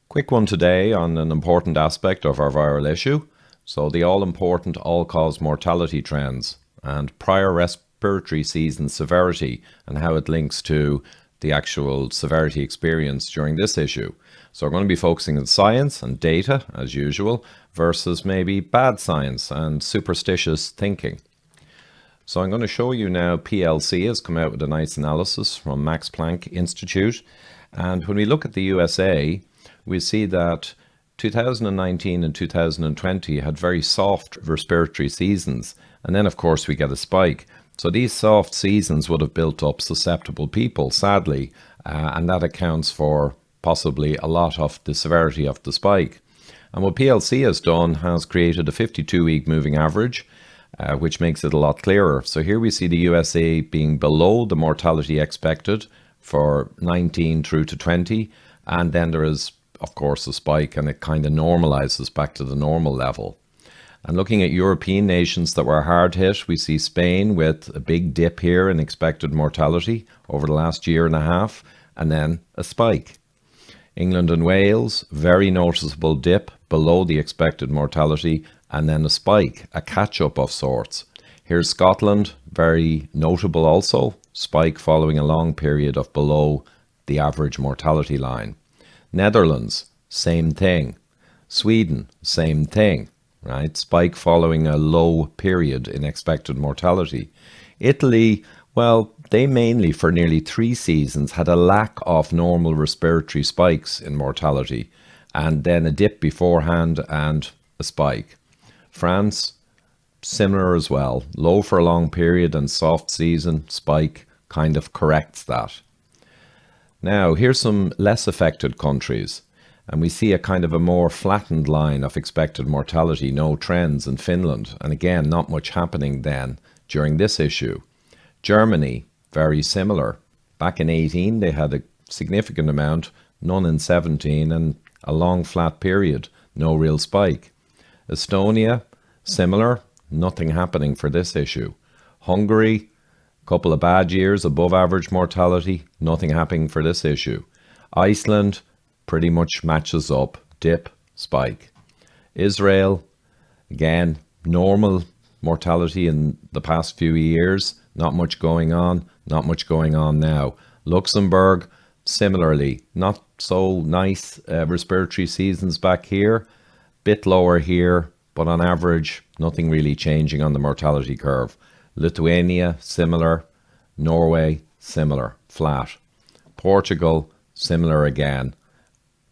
Quick one today on an important aspect of our viral issue. So the all-important all-cause mortality trends and prior respiratory season severity and how it links to the actual severity experienced during this issue. So we're going to be focusing on science and data, as usual, versus maybe bad science and superstitious thinking. So I'm going to show you now PLC has come out with a nice analysis from Max Planck Institute. And when we look at the USA, we see that 2019 and 2020 had very soft respiratory seasons. And then, of course, we get a spike. So these soft seasons would have built up susceptible people, sadly, and that accounts for possibly a lot of the severity of the spike. And what PLC has done has created a 52-week moving average, which makes it a lot clearer. So here we see the USA being below the mortality expected for 19 through to 20, and then there is, of course, a spike, and it kind of normalizes back to the normal level. And looking at European nations that were hard hit, we see Spain with a big dip here in expected mortality over the last year and a half, and then a spike. England and Wales, very noticeable dip below the expected mortality, and then a spike, a catch-up of sorts. Here's Scotland, very notable also, spike following a long period of below the average mortality line. Netherlands, same thing. Sweden, same thing, right? Spike following a low period in expected mortality. Italy, well, they mainly for nearly 3 seasons had a lack of normal respiratory spikes in mortality, and then a dip beforehand and a spike. France, similar as well, low for a long period and soft season, spike kind of corrects that. Now, here's some less affected countries, and we see a kind of a more flattened line of expected mortality, no trends in Finland, and again, not much happening then during this issue. Germany, very similar. Back in 18, they had a significant amount, none in 17, and a long flat period, no real spike. Estonia, similar, nothing happening for this issue. Hungary, couple of bad years, above average mortality, nothing happening for this issue. Iceland pretty much matches up, dip, spike. Israel, again, normal mortality in the past few years, not much going on, not much going on now. Luxembourg, similarly, not so nice respiratory seasons back here, bit lower here, but on average, nothing really changing on the mortality curve. Lithuania, similar. Norway, similar, flat. Portugal, similar again.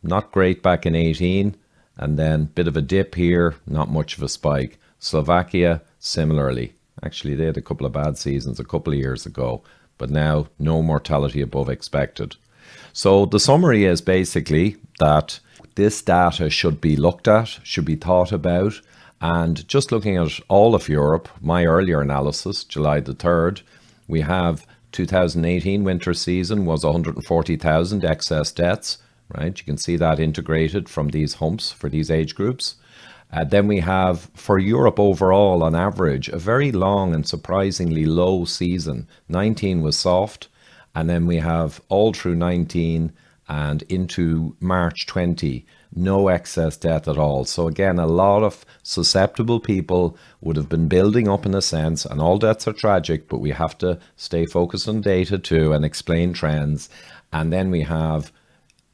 Not great back in 18, and then bit of a dip here, not much of a spike. Slovakia, similarly. Actually, they had a couple of bad seasons a couple of years ago, but now no mortality above expected. So the summary is basically that this data should be looked at, should be thought about, and just looking at all of Europe, my earlier analysis, July the 3rd, we have 2018 winter season was 140,000 excess deaths, right? You can see that integrated from these humps for these age groups. Then we have, for Europe overall, on average, a very long and surprisingly low season. 19 was soft, and then we have all through 19 and into March 20, no excess death at all. So again, a lot of susceptible people would have been building up in a sense, and all deaths are tragic, but we have to stay focused on data too and explain trends. And then we have,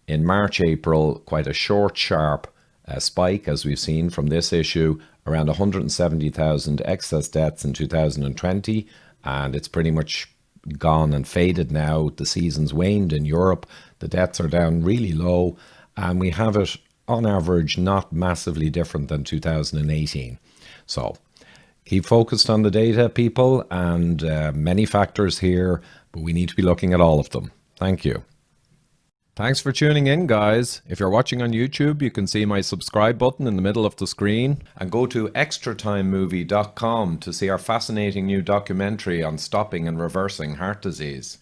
in March, April, quite a short, sharp spike, as we've seen from this issue, around 170,000 excess deaths in 2020, and it's pretty much gone and faded now. The season's waned in Europe, the deaths are down really low, and we have it on average not massively different than 2018. So keep focused on the data, people, and many factors here, but we need to be looking at all of them. Thank you. Thanks for tuning in, guys. If you're watching on YouTube, you can see my subscribe button in the middle of the screen, and go to extratimemovie.com to see our fascinating new documentary on stopping and reversing heart disease.